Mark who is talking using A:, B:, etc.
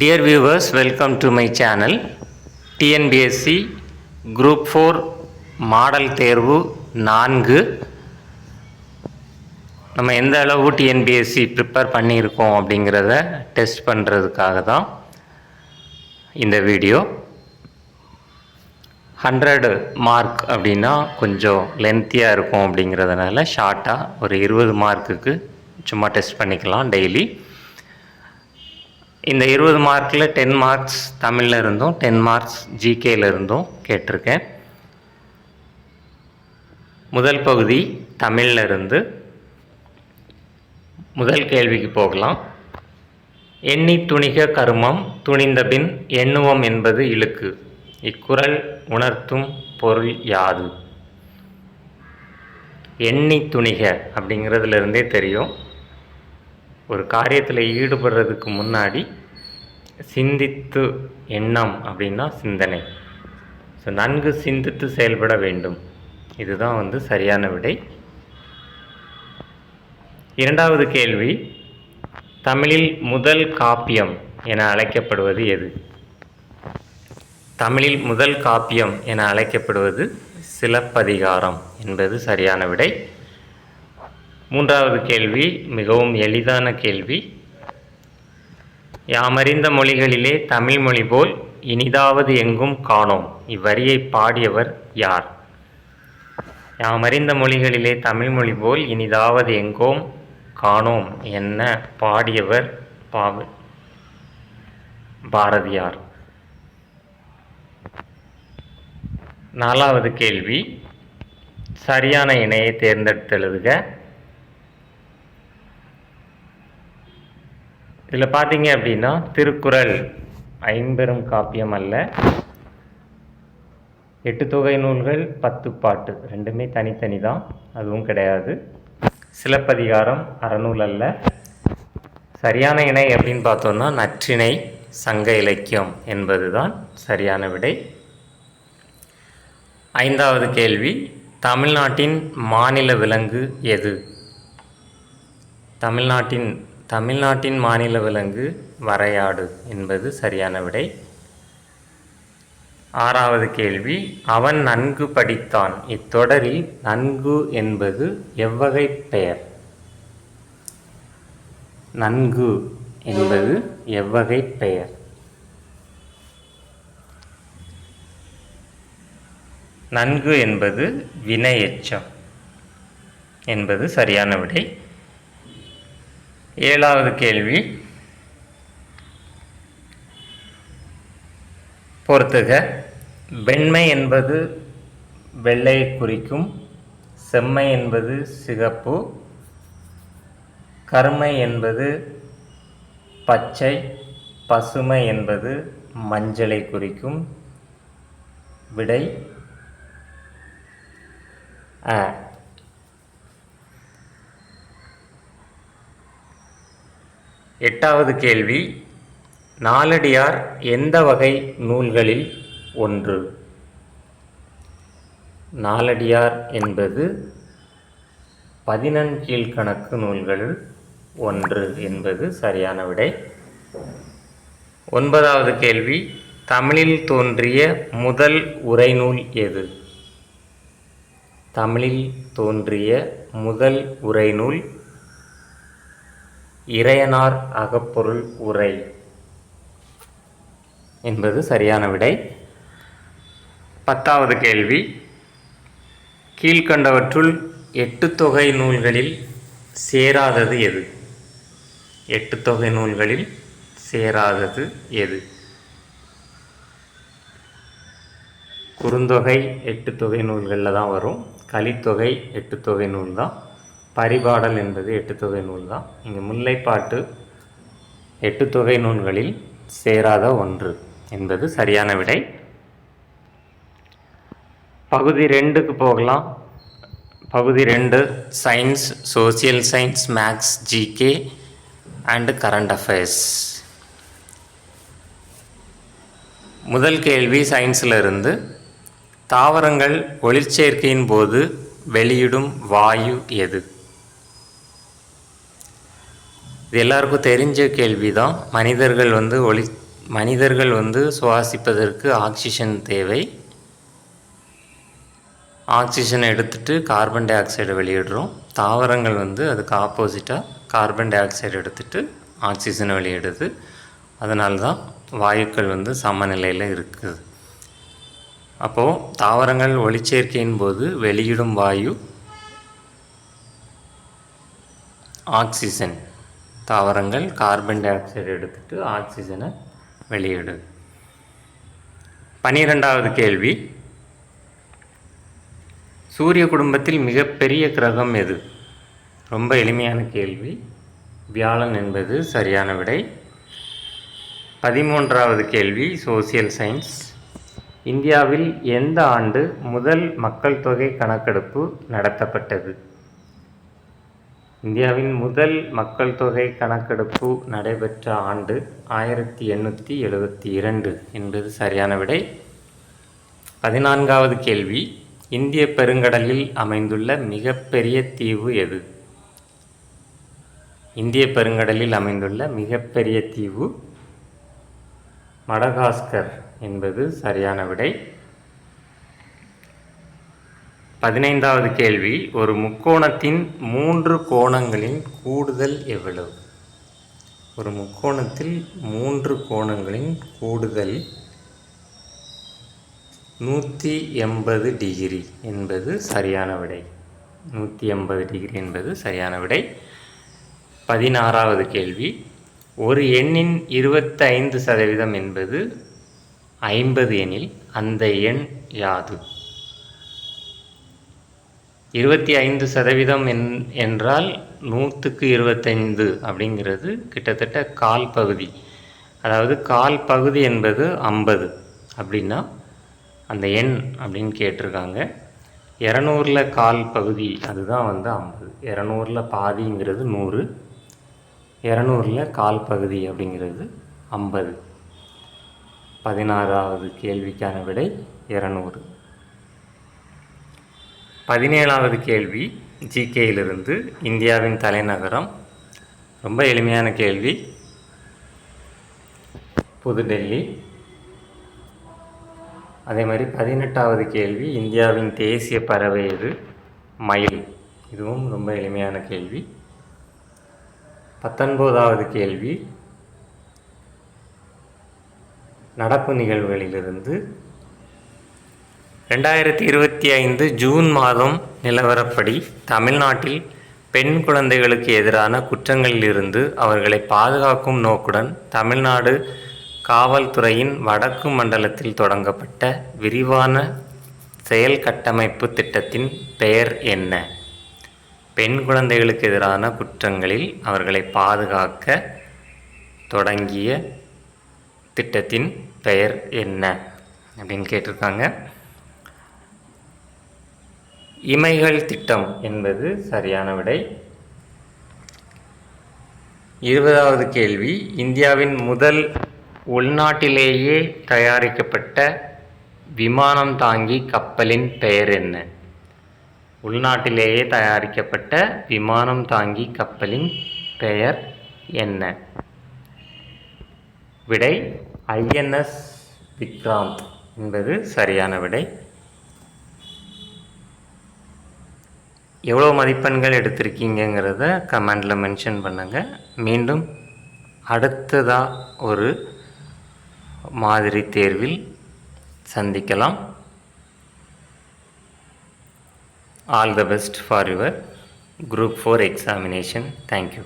A: Dear viewers, welcome to my channel. TNBSC Group 4 model தேர்வு 4 நம்ம எந்த அளவு டிஎன்பிஎஸ்சி ப்ரிப்பேர் பண்ணியிருக்கோம் அப்படிங்கிறத டெஸ்ட் பண்ணுறதுக்காக தான் இந்த வீடியோ. 100 மார்க் அப்படின்னா கொஞ்சம் லென்த்தியாக இருக்கும் அப்படிங்கிறதுனால ஷார்ட்டாக ஒரு 20 மார்க்குக்கு சும்மா டெஸ்ட் பண்ணிக்கலாம் டெய்லி. இந்த 20 மார்க்கில் 10 மார்க்ஸ் தமிழில் இருந்தும் 10 மார்க்ஸ் ஜிகேயில் இருந்தும் கேட்டிருக்கேன். முதல் பகுதி தமிழில் இருந்து முதல் கேள்விக்கு போகலாம். எண்ணி துணிக கருமம் துணிந்தபின் எண்ணுவோம் என்பது இழுக்கு. இக்குறள் உணர்த்தும் பொருள் யாது? எண்ணி துணிக அப்படிங்கிறதுலேருந்தே தெரியும், ஒரு காரியத்தில் ஈடுபடுறதுக்கு முன்னாடி சிந்தித்து, எண்ணம் அப்படின்னா சிந்தனை, ஸோ நன்கு சிந்தித்து செயல்பட வேண்டும். இதுதான் சரியான விடை. இரண்டாவது கேள்வி, தமிழில் முதல் காப்பியம் என அழைக்கப்படுவது எது? தமிழில் முதல் காப்பியம் என அழைக்கப்படுவது சிலப்பதிகாரம் என்பது சரியான விடை. மூன்றாவது கேள்வி மிகவும் எளிதான கேள்வி. யாமறிந்த மொழிகளிலே தமிழ் மொழி போல் இனிதாவது எங்கும் காணோம். இவ்வரியை பாடியவர் யார்? யாமறிந்த மொழிகளிலே தமிழ் மொழி போல் இனிதாவது எங்கும் காணோம் என்ன பாடியவர் பாரதியார். நாலாவது கேள்வி, சரியான இணையை தேர்ந்தெடுத்து எழுதுக. இதில் பார்த்தீங்க அப்படின்னா திருக்குறள் ஐம்பெரும் காப்பியம் அல்ல, 8 தொகை நூல்கள் 10 பாட்டு, ரெண்டுமே தனித்தனி தான், அதுவும் கிடையாது. சிலப்பதிகாரம் அறநூல் அல்ல. சரியான இணை அப்படின்னு பார்த்தோம்னா நற்றிணை சங்க இலக்கியம் என்பது தான் சரியான விடை. ஐந்தாவது கேள்வி, தமிழ்நாட்டின் மாநில விலங்கு எது? தமிழ்நாட்டின் மாநில விலங்கு வரையாடு என்பது சரியான விடை. ஆறாவது கேள்வி, அவன் நன்கு படித்தான். இத்தொடரில் நன்கு என்பது எவ்வகை பெயர்? நன்கு என்பது எவ்வகை பெயர்? நன்கு என்பது வினையெச்சம் என்பது சரியான விடை. ஏழாவது கேள்வி, பொறுத்துக. வெண்மை என்பது வெள்ளையை குறிக்கும், செம்மை என்பது சிகப்பு, கருமை என்பது பச்சை, பசுமை என்பது மஞ்சளை குறிக்கும். விடை அ. எட்டாவது கேள்வி, நாலடியார் எந்த வகை நூல்களில் ஒன்று? நாலடியார் என்பது 14 கீழ்கணக்கு நூல்களில் ஒன்று என்பது சரியான விடை. ஒன்பதாவது கேள்வி, தமிழில் தோன்றிய முதல் உரைநூல் எது? தமிழில் தோன்றிய முதல் உரைநூல் இறையனார் அகப்பொருள் உரை என்பது சரியான விடை. பத்தாவது கேள்வி, கீழ்கண்டவற்றுள் 8 தொகை நூல்களில் சேராதது எது? 8 தொகை நூல்களில் சேராதது எது? குறுந்தொகை 8 தொகை நூல்களில் தான் வரும், கலித்தொகை 8 தொகை நூல் தான், பரிபாடல் என்பது 8 தொகை நூல் தான். இங்கே முல்லைப்பாட்டு 8 தொகை நூல்களில் சேராத ஒன்று என்பது சரியான விடை. பகுதி 2க்கு போகலாம். பகுதி 2 science, social science, maths, GK and current affairs. முதல் கேள்வி சயின்ஸில் இருந்து, தாவரங்கள் ஒளிச்சேர்க்கையின் போது வெளியிடும் வாயு எது? இது எல்லாருக்கும் தெரிஞ்ச கேள்வி தான். மனிதர்கள் மனிதர்கள் சுவாசிப்பதற்கு ஆக்சிஜன் தேவை. ஆக்சிஜனை எடுத்துகிட்டு கார்பன் டை ஆக்சைடை வெளியிடுறோம். தாவரங்கள் அதுக்கு ஆப்போசிட்டாக கார்பன் டை ஆக்சைடு எடுத்துகிட்டு ஆக்சிஜனை வெளியிடுது. அதனால தான் வாயுக்கள் சமநிலையில் இருக்குது. அப்போது தாவரங்கள் ஒளிச்சேர்க்கையின் போது வெளியிடும் வாயு ஆக்சிஜன். தாவரங்கள் கார்பன் டை ஆக்சைடு எடுத்துகிட்டு ஆக்சிஜனை வெளியிடுது. 12வது கேள்வி, சூரிய குடும்பத்தில் மிகப்பெரிய கிரகம் எது? ரொம்ப எளிமையான கேள்வி. வியாழன் என்பது சரியான விடை. 13வது கேள்வி, சோசியல் சயின்ஸ். இந்தியாவில் எந்த ஆண்டு முதல் மக்கள் தொகை கணக்கெடுப்பு நடத்தப்பட்டது? இந்தியாவின் முதல் மக்கள் தொகை கணக்கெடுப்பு நடைபெற்ற ஆண்டு 1872 என்பது சரியான விடை. 14வது கேள்வி, இந்திய பெருங்கடலில் அமைந்துள்ள மிகப்பெரிய தீவு எது? இந்திய பெருங்கடலில் அமைந்துள்ள மிகப்பெரிய தீவு மடகாஸ்கர் என்பது சரியான விடை. 15வது கேள்வி, ஒரு முக்கோணத்தின் 3 கோணங்களின் கூடுதல் எவ்வளவு? ஒரு முக்கோணத்தில் 3 கோணங்களின் கூடுதல் 180 டிகிரி என்பது சரியான விடை. 180 டிகிரி என்பது சரியான விடை. 16வது கேள்வி, ஒரு எண்ணின் 25% என்பது 50 எனில் அந்த எண் யாது? 25% என்றால் 100க்கு 25 அப்படிங்கிறது கிட்டத்தட்ட கால் பகுதி. அதாவது கால் பகுதி என்பது 50 அப்படின்னா அந்த எண் அப்படின்னு கேட்டிருக்காங்க. 200ல் கால் பகுதி அதுதான் 50. 200ல் பாதிங்கிறது 100. 200ல் கால் பகுதி அப்படிங்கிறது 50. 16வது கேள்விக்கான விடை 200. 17வது கேள்வி, ஜிகேயிலிருந்து. இந்தியாவின் தலைநகரம். ரொம்ப எளிமையான கேள்வி, புதுடெல்லி. அதே மாதிரி 18வது கேள்வி, இந்தியாவின் தேசிய பறவை எது? மயில். இதுவும் ரொம்ப எளிமையான கேள்வி. 19வது கேள்வி, நடப்பு நிகழ்வுகளிலிருந்து. 2025 ஜூன் மாதம் நிலவரப்படி தமிழ்நாட்டில் பெண் குழந்தைகளுக்கு எதிரான குற்றங்களிலிருந்து அவர்களை பாதுகாக்கும் நோக்குடன் தமிழ்நாடு காவல்துறையின் வடக்கு மண்டலத்தில் தொடங்கப்பட்ட விரிவான செயல் கட்டமைப்பு திட்டத்தின் பெயர் என்ன? பெண் குழந்தைகளுக்கு எதிரான குற்றங்களில் அவர்களை பாதுகாக்க தொடங்கிய திட்டத்தின் பெயர் என்ன அப்படின்னு கேட்டிருக்காங்க. இமைகள் திட்டம் என்பது சரியான விடை. 20வது கேள்வி, இந்தியாவின் முதல் உள்நாட்டிலேயே தயாரிக்கப்பட்ட விமானம் தாங்கி கப்பலின் பெயர் என்ன? உள்நாட்டிலேயே தயாரிக்கப்பட்ட விமானம் தாங்கி கப்பலின் பெயர் என்ன? விடை INS விக்ராந்த் என்பது சரியான விடை. எவ்வளோ மதிப்பெண்கள் எடுத்திருக்கீங்கிறத கமெண்டில் மென்ஷன் பண்ணுங்கள். மீண்டும் அடுத்ததாக ஒரு மாதிரி தேர்வில் சந்திக்கலாம். All the best for your Group 4 examination. Thank you.